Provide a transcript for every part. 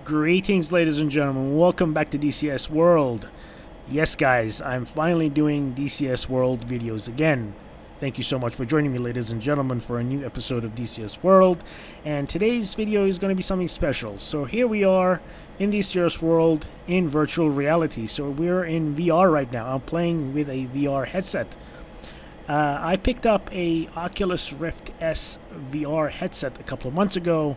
Greetings, ladies and gentlemen. Welcome back to DCS World. Yes, guys, I'm finally doing DCS World videos again. Thank you so much for joining me, ladies and gentlemen, for a new episode of DCS World. And today's video is going to be something special. So here we are in DCS World in virtual reality. So we're in VR right now. I'm playing with a VR headset. I picked up a Oculus Rift S VR headset a couple of months ago,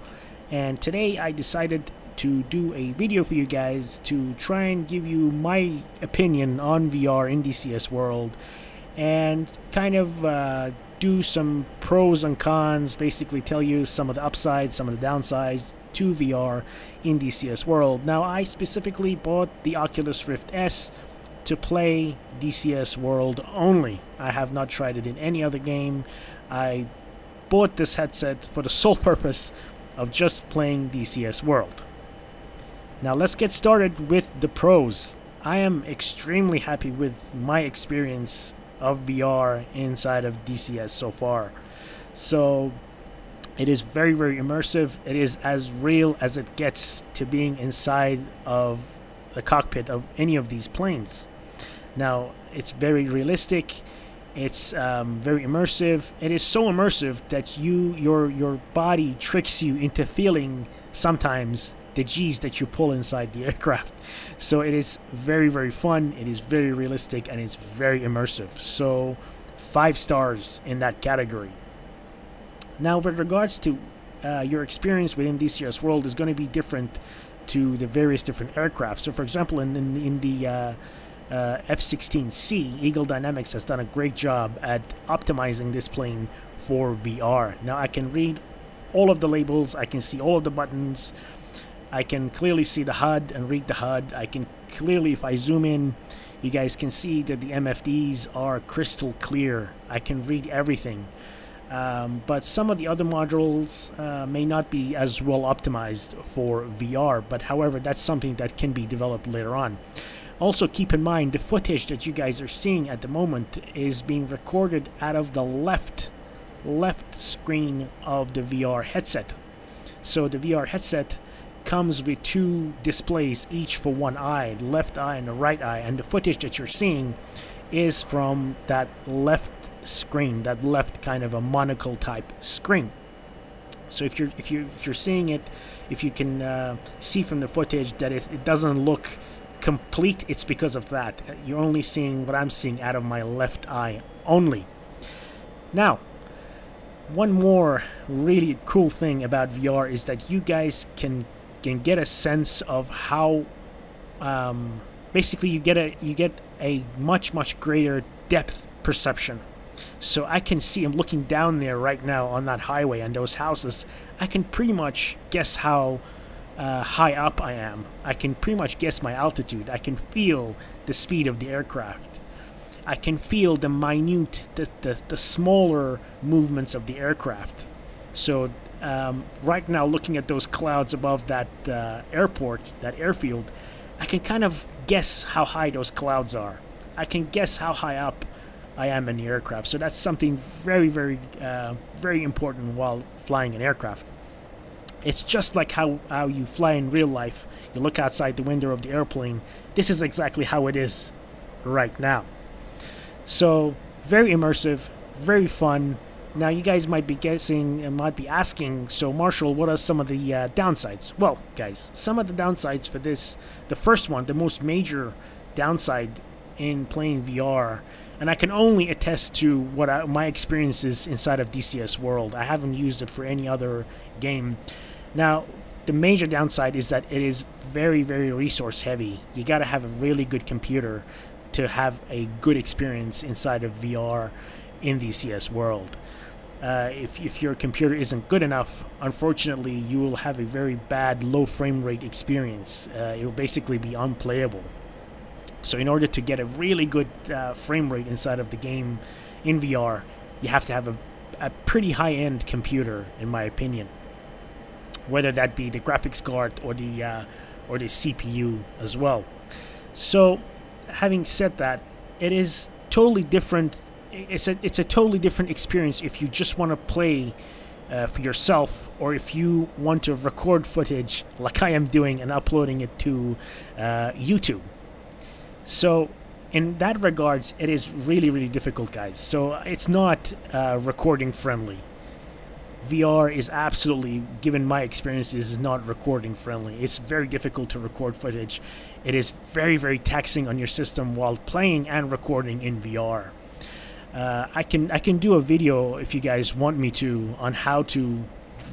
and today I decided to do a video for you guys to try and give you my opinion on VR in DCS World and kind of do some pros and cons, basically tell you some of the upsides, some of the downsides to VR in DCS World. Now, I specifically bought the Oculus Rift S to play DCS World only. I have not tried it in any other game. I bought this headset for the sole purpose of just playing DCS World. Now let's get started with the pros. I am extremely happy with my experience of VR inside of DCS so far. So it is very, very immersive. It is as real as it gets to being inside of the cockpit of any of these planes. Now, it's very realistic. It's very immersive. It is so immersive that your body tricks you into feeling sometimes the G's that you pull inside the aircraft. So it is very, very fun. It is very realistic, and it's very immersive. So 5 stars in that category. Now, with regards to your experience within DCS World is going to be different to the various different aircraft. So, for example, in the F-16C, Eagle Dynamics has done a great job at optimizing this plane for VR. Now, I can read all of the labels. I can see all of the buttons. I can clearly see the HUD and read the HUD. I can clearly, if I zoom in, you guys can see that the MFDs are crystal clear. I can read everything. But some of the other modules may not be as well optimized for VR. But however, that's something that can be developed later on. Also, keep in mind, the footage that you guys are seeing at the moment is being recorded out of the left screen of the VR headset. So the VR headset comes with 2 displays, each for one eye, the left eye and the right eye, and the footage that you're seeing is from that left screen, that left kind of a monocle type screen. So if you're seeing it, if you can see from the footage that it doesn't look complete, it's because of that. You're only seeing what I'm seeing out of my left eye only. Now, one more really cool thing about VR is that you guys can get a sense of how basically you get a much greater depth perception. So I can see, I'm looking down there right now on that highway and those houses. I can pretty much guess how high up I am. I can pretty much guess my altitude. I can feel the speed of the aircraft. I can feel the minute, the smaller movements of the aircraft. So right now, looking at those clouds above that airport, that airfield, I can kind of guess how high those clouds are. I can guess how high up I am in the aircraft. So that's something very, very, very important while flying an aircraft. It's just like how you fly in real life. You look outside the window of the airplane. This is exactly how it is right now. So very immersive, very fun. Now, you guys might be guessing and might be asking, so Marshall, what are some of the downsides? Well, guys, some of the downsides for this, the first one, the most major downside in playing VR, and I can only attest to what my experiences inside of DCS World. I haven't used it for any other game. Now, the major downside is that it is very, very resource heavy. You got to have a really good computer to have a good experience inside of VR in DCS World. If your computer isn't good enough, unfortunately, you will have a very bad low frame rate experience. It will basically be unplayable. So in order to get a really good frame rate inside of the game in VR, you have to have a pretty high-end computer, in my opinion. Whether that be the graphics card or the CPU as well. So, having said that, it is totally different. It's a totally different experience if you just want to play for yourself, or if you want to record footage like I am doing and uploading it to YouTube. So in that regards, it is really, really difficult, guys. So it's not recording friendly. VR is absolutely, given my experiences, is not recording friendly. It's very difficult to record footage. It is very, very taxing on your system while playing and recording in VR. I can do a video if you guys want me to on how to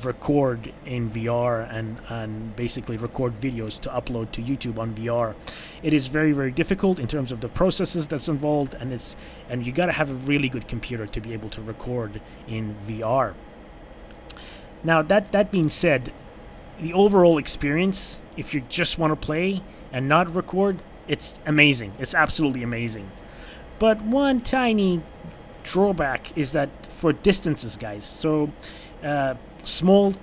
record in VR and basically record videos to upload to YouTube on VR. It is very, very difficult in terms of the processes that's involved, and you got to have a really good computer to be able to record in VR. Now that being said, the overall experience, if you just want to play and not record, it's amazing. It's absolutely amazing. But one tiny drawback is that for distances, guys, so small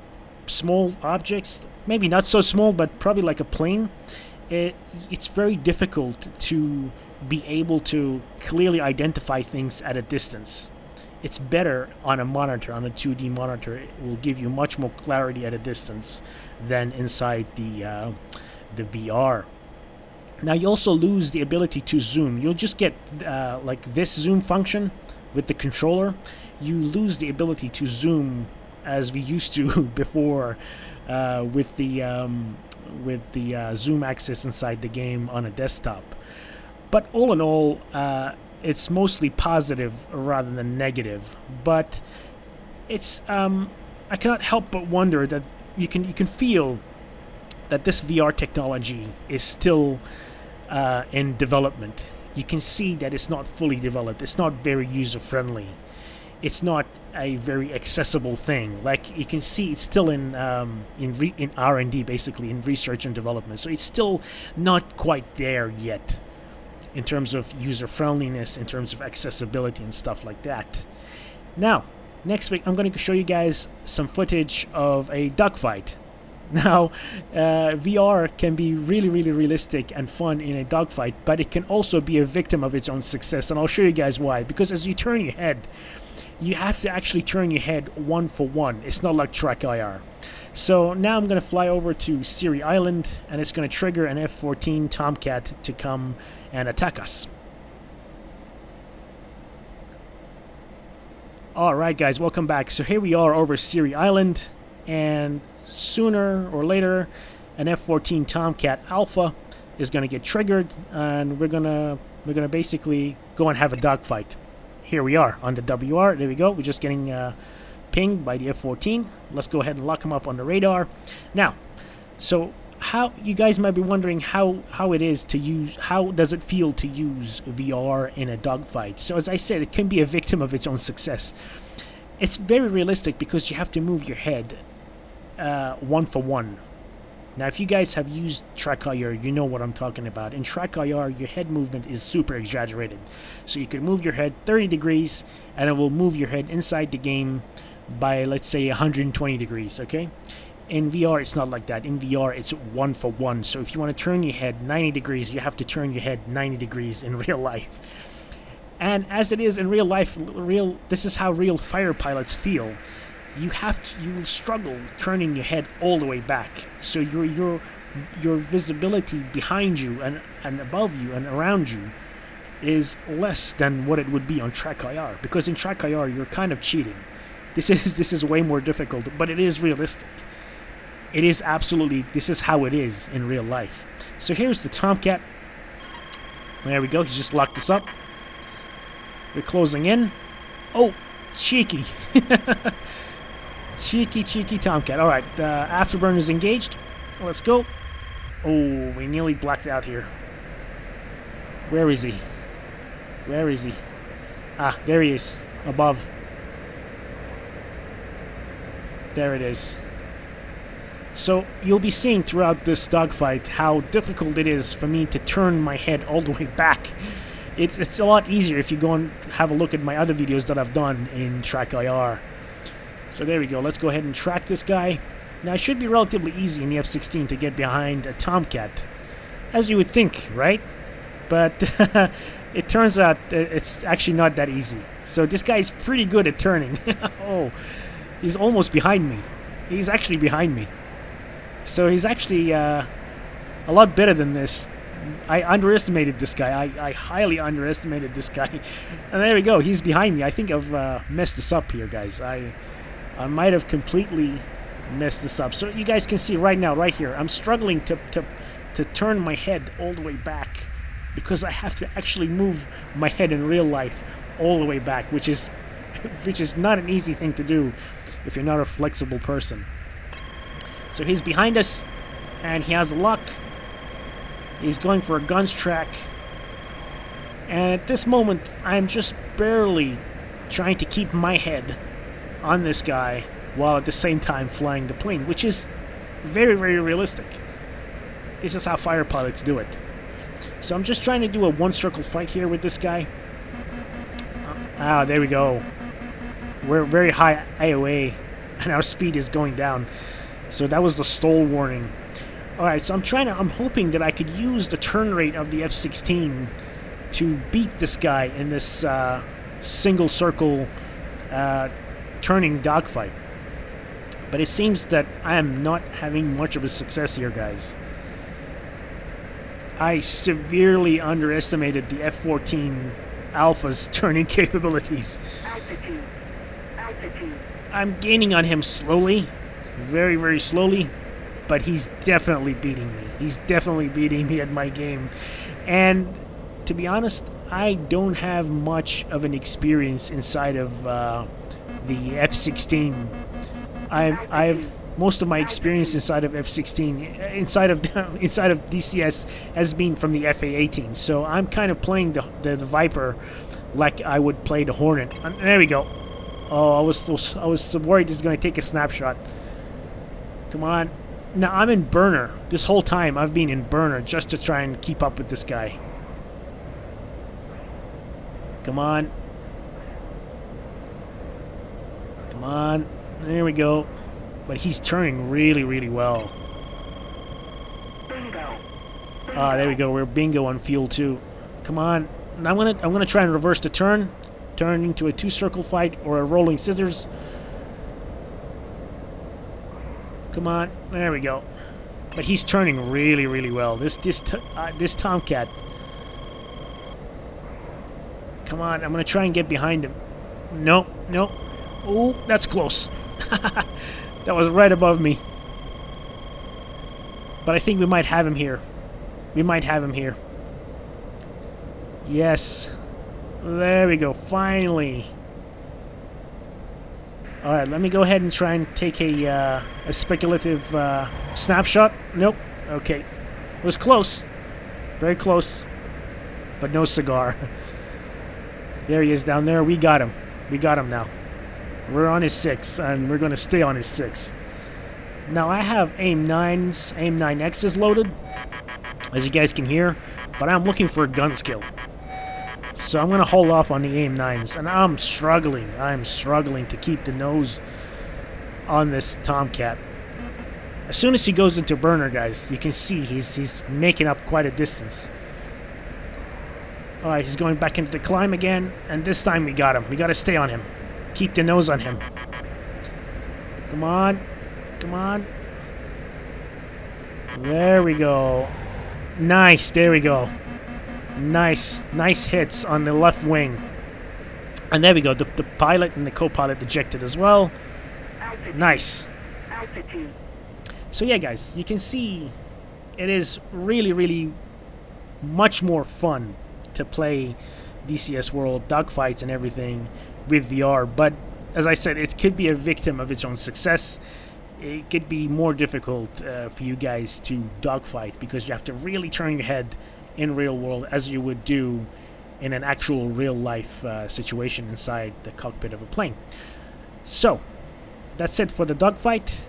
objects, maybe not so small, but probably like a plane, it's very difficult to be able to clearly identify things at a distance. It's better on a monitor, on a 2D monitor. It will give you much more clarity at a distance than inside the VR. Now you also lose the ability to zoom. You'll just get like this zoom function with the controller. You lose the ability to zoom as we used to before with the zoom axis inside the game on a desktop. But all in all, it's mostly positive rather than negative. But it's I cannot help but wonder that you can feel that this VR technology is still in development. You can see that it's not fully developed. It's not very user-friendly. It's not a very accessible thing. Like you can see, it's still in R&D, basically in research and development. So it's still not quite there yet in terms of user-friendliness, in terms of accessibility and stuff like that. Now, next week I'm going to show you guys some footage of a dogfight. Now, VR can be really, really realistic and fun in a dogfight, but it can also be a victim of its own success, and I'll show you guys why. Because as you turn your head, you have to actually turn your head 1 for 1. It's not like Track IR. So now I'm going to fly over to Siri Island, and it's going to trigger an F-14 Tomcat to come and attack us. Alright guys, welcome back. So here we are over Siri Island, and sooner or later an F-14 Tomcat Alpha is going to get triggered, and we're gonna basically go and have a dogfight. Here we are on the WR. There we go. We're just getting pinged by the F-14. Let's go ahead and lock him up on the radar. Now, so how you guys might be wondering how it is to use, how does it feel to use VR in a dogfight? So as I said, it can be a victim of its own success. It's very realistic because you have to move your head 1 for 1. Now if you guys have used Track IR, you know what I'm talking about. In Track IR, your head movement is super exaggerated. So you can move your head 30 degrees and it will move your head inside the game by, let's say, 120 degrees, okay? In VR, it's not like that. In VR, it's 1 for 1. So if you want to turn your head 90 degrees, you have to turn your head 90 degrees in real life. And as it is in real life, this is how real fighter pilots feel. You will struggle turning your head all the way back. So your visibility behind you and above you and around you is less than what it would be on Track IR. Because in Track IR, you're kind of cheating. This is way more difficult, but it is realistic. It is absolutely, this is how it is in real life. So here's the Tomcat. There we go, he's just locked us up. We're closing in. Oh, cheeky. Cheeky Tomcat. Alright, afterburner is engaged. Let's go. Oh, we nearly blacked out here. Where is he? Where is he? Ah, there he is. Above. There it is. So you'll be seeing throughout this dogfight how difficult it is for me to turn my head all the way back. It's a lot easier if you go and have a look at my other videos that I've done in Track IR. So there we go. Let's go ahead and track this guy. Now it should be relatively easy in the F-16 to get behind a Tomcat, as you would think, right? But it turns out it's actually not that easy. So this guy's pretty good at turning. Oh, He's almost behind me. He's actually behind me. So he's actually a lot better than this. I underestimated this guy. I highly underestimated this guy. And there we go. He's behind me. I think I've messed this up here, guys. I might have completely messed this up. So you guys can see right now, right here, I'm struggling to turn my head all the way back because I have to actually move my head in real life all the way back, which is not an easy thing to do if you're not a flexible person. So he's behind us, and he has a lock. He's going for a guns track. And at this moment, I'm just barely trying to keep my head on this guy while at the same time flying the plane, which is very, very realistic. This is how fighter pilots do it. So I'm just trying to do a one-circle fight here with this guy. There we go. We're very high AOA, and our speed is going down. So that was the stall warning. Alright, so I'm hoping that I could use the turn rate of the F-16 to beat this guy in this single circle turning dogfight. But it seems that I am not having much of a success here, guys. I severely underestimated the F-14 Alpha's turning capabilities. Altitude. I'm gaining on him slowly, very, very slowly, but he's definitely beating me. He's definitely beating me at my game. And to be honest, I don't have much of an experience inside of the F-16. I've most of my experience inside of F-16, inside of DCS, has been from the FA-18. So I'm kind of playing the Viper like I would play the Hornet. And there we go. Oh, I was worried this is going to take a snapshot. Come on. Now I'm in burner. This whole time I've been in burner just to try and keep up with this guy. Come on. Come on. There we go. But he's turning really, really well. Bingo. There we go. We're bingo on fuel too. Come on. Now I'm gonna try and reverse the turn into a two-circle fight or a rolling scissors. Come on. There we go. But he's turning really, really well. This Tomcat. Come on. I'm gonna try and get behind him. Nope. Nope. Oh, that's close. That was right above me. But I think we might have him here. We might have him here. Yes. There we go. Finally. Alright, let me go ahead and try and take a speculative snapshot. Nope. Okay. It was close. Very close. But no cigar. There he is down there. We got him. We got him now. We're on his 6, and we're going to stay on his 6. Now, I have AIM-9s, AIM-9Xs loaded, as you guys can hear, but I'm looking for a gun skill. So I'm going to hold off on the AIM-9s, and I'm struggling to keep the nose on this Tomcat. As soon as he goes into burner, guys, you can see he's making up quite a distance. Alright, he's going back into the climb again, and this time we got him. We got to stay on him. Keep the nose on him. Come on. Come on. There we go. Nice. There we go. Nice. Nice hits on the left wing. And there we go. The pilot and the co-pilot ejected as well. Altitude. Nice. Altitude. So yeah, guys, you can see it is really, really much more fun to play DCS World, dogfights and everything with VR, but as I said, it could be a victim of its own success. It could be more difficult for you guys to dogfight because you have to really turn your head in real world as you would do in an actual real life situation inside the cockpit of a plane. So that's it for the dogfight.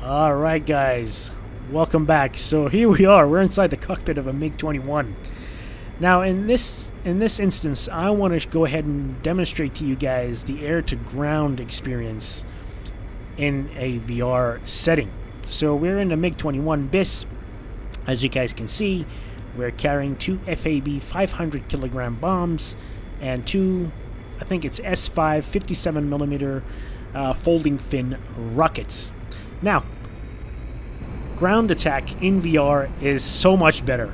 Alright, guys, welcome back. So here we are. We're inside the cockpit of a Mig-21. Now, in this instance, I want to go ahead and demonstrate to you guys the air-to-ground experience in a VR setting. So we're in the Mig-21 BIS. As you guys can see, We're carrying 2 FAB 500 kilogram bombs and 2, I think it's S5 57 millimeter folding fin rockets. Now, ground attack in VR is so much better.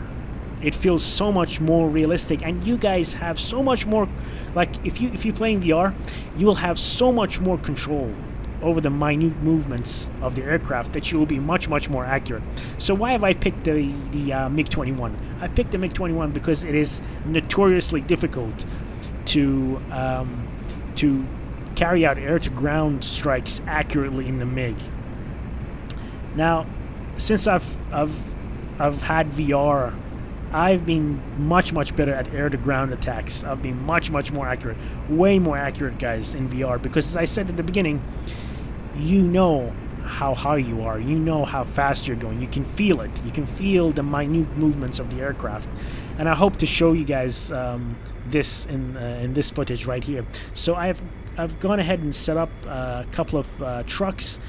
It feels so much more realistic, and you guys have so much more, like if you play in VR, you will have so much more control over the minute movements of the aircraft that you will be much more accurate. So why have I picked the Mig-21? I picked the Mig-21 because it is notoriously difficult to carry out air-to-ground strikes accurately in the Mig. Now, since I've had VR, I've been much better at air-to-ground attacks. I've been much more accurate, way more accurate, guys, in VR, because as I said at the beginning, you know how high you are, you know how fast you're going, you can feel it, you can feel the minute movements of the aircraft, and I hope to show you guys this in this footage right here. So I've gone ahead and set up a couple of trucks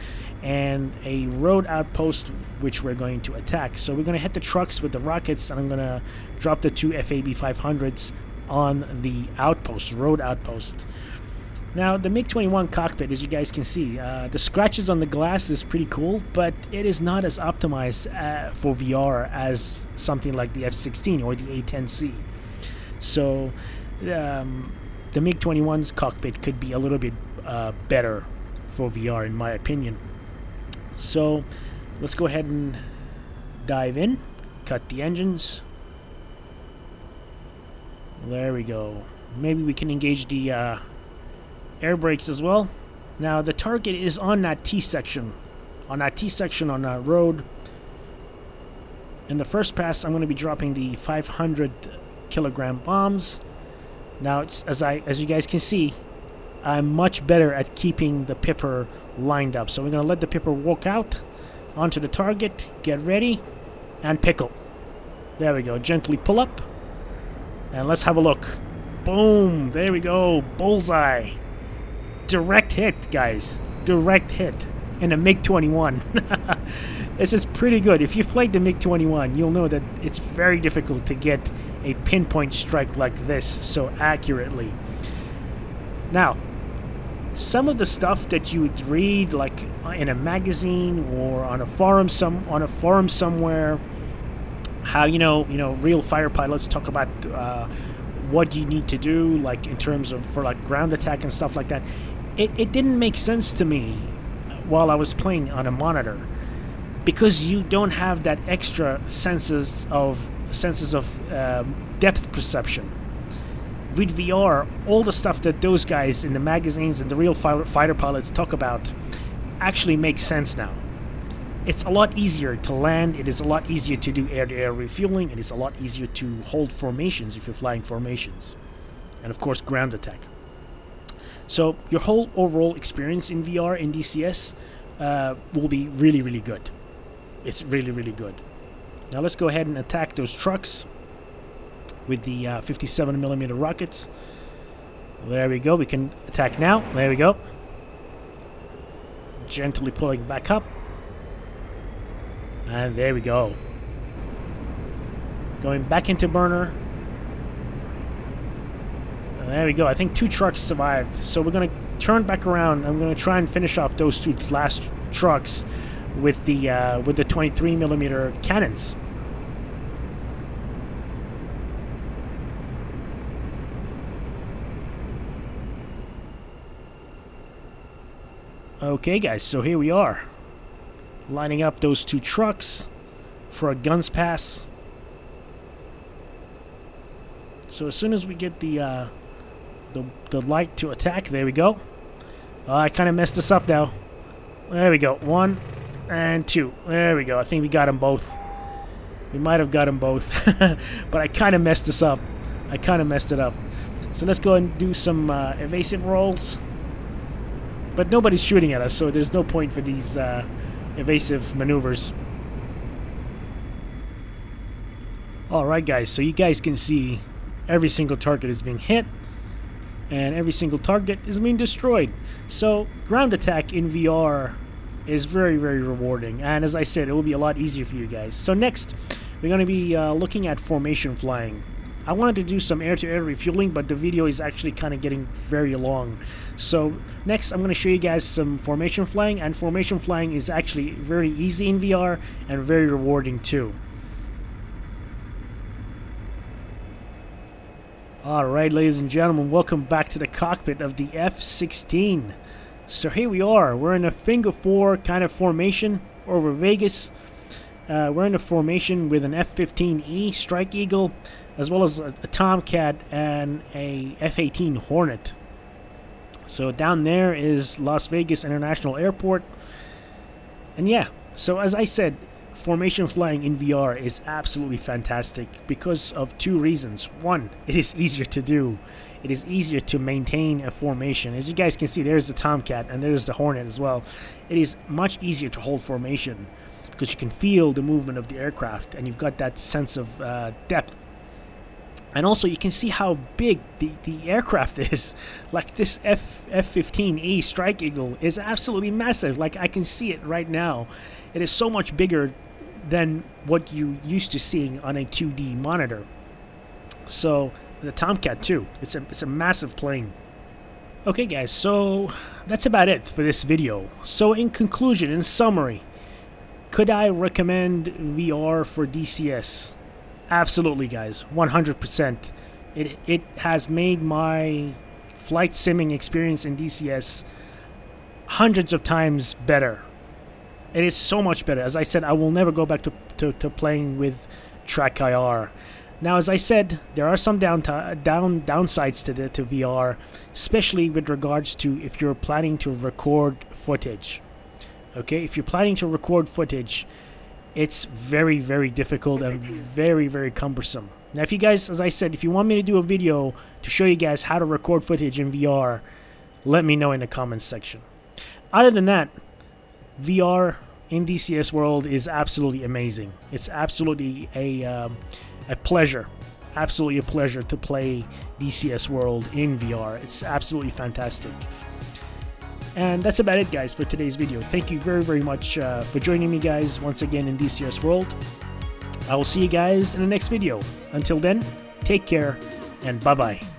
and a road outpost which we're going to attack. So we're going to hit the trucks with the rockets, and I'm going to drop the 2 FAB 500s on the outpost, road outpost. Now, the Mig-21 cockpit, as you guys can see, the scratches on the glass is pretty cool, but it is not as optimized for VR as something like the F-16 or the A-10C. So the Mig-21's cockpit could be a little bit better for VR, in my opinion. So let's go ahead and dive in, cut the engines. There we go. Maybe we can engage the air brakes as well. Now the target is on that T-section, on that road. In the first pass, I'm going to be dropping the 500 kilogram bombs. Now it's, as you guys can see, I'm much better at keeping the pipper lined up. So we're going to let the pipper walk out onto the target, get ready, and pickle. There we go. Gently pull up, and let's have a look. Boom! There we go. Bullseye. Direct hit, guys. Direct hit in a Mig-21. This is pretty good. If you've played the Mig-21, you'll know that it's very difficult to get a pinpoint strike like this so accurately. Now, some of the stuff that you would read, like in a magazine or on a forum somewhere, how real fighter pilots talk about what you need to do, like in terms of for like ground attack and stuff like that. It didn't make sense to me while I was playing on a monitor, because you don't have that extra senses of depth perception. With VR, all the stuff that those guys in the magazines and the real fighter pilots talk about actually makes sense now. It's a lot easier to land, it is a lot easier to do air-to-air refueling, it is a lot easier to hold formations if you're flying formations. And of course, ground attack. So your whole overall experience in VR in DCS will be really good. It's really good. Now let's go ahead and attack those trucks with the 57mm rockets. There we go. We can attack now. There we go. Gently pulling back up. And there we go. Going back into burner. And there we go. I think 2 trucks survived. So we're going to turn back around. I'm going to try and finish off those 2 last trucks with the 23mm cannons. Okay guys, so here we are, lining up those 2 trucks for a guns pass. So as soon as we get the light to attack, there we go. I kind of messed this up now. There we go, 1 and 2. There we go. I think we got them both. We might have got them both, but I kind of messed this up. I kind of messed it up. So let's go and do some evasive rolls. But nobody's shooting at us, so there's no point for these evasive maneuvers. Alright guys, so you guys can see every single target is being hit, and every single target is being destroyed. So ground attack in VR is very rewarding, and as I said, it will be a lot easier for you guys. So next, we're going to be looking at formation flying. I wanted to do some air-to-air refueling, but the video is actually kind of getting very long. So next I'm going to show you guys some formation flying, and formation flying is actually very easy in VR and very rewarding too. Alright, ladies and gentlemen, welcome back to the cockpit of the F-16. So here we are, we're in a finger 4 kind of formation over Vegas. We're in a formation with an F-15E Strike Eagle, as well as a Tomcat and a F-18 Hornet. So down there is Las Vegas International Airport. And yeah, so as I said, formation flying in VR is absolutely fantastic because of two reasons. One, it is easier to do. It is easier to maintain a formation. As you guys can see, there's the Tomcat and there's the Hornet as well. It is much easier to hold formation because you can feel the movement of the aircraft and you've got that sense of depth. And also you can see how big the aircraft is. Like this F-15E Strike Eagle is absolutely massive. Like I can see it right now. It is so much bigger than what you used to seeing on a 2D monitor. So the Tomcat too. It's a massive plane. Okay guys, so that's about it for this video. So in conclusion, in summary, could I recommend VR for DCS? Absolutely guys, 100%. It has made my flight simming experience in DCS hundreds of times better. It is so much better. As I said, I will never go back to playing with Track IR. Now, as I said, there are some downsides to VR, especially with regards to if you're planning to record footage. Okay, if you're planning to record footage, it's very, very difficult and very, very cumbersome. Now, if you guys, as I said, if you want me to do a video to show you guys how to record footage in VR, let me know in the comments section. Other than that, VR in DCS World is absolutely amazing. It's absolutely a pleasure. Absolutely a pleasure to play DCS World in VR. It's absolutely fantastic. And that's about it guys for today's video. Thank you very, very much for joining me guys once again in DCS World. I will see you guys in the next video. Until then, take care and bye-bye.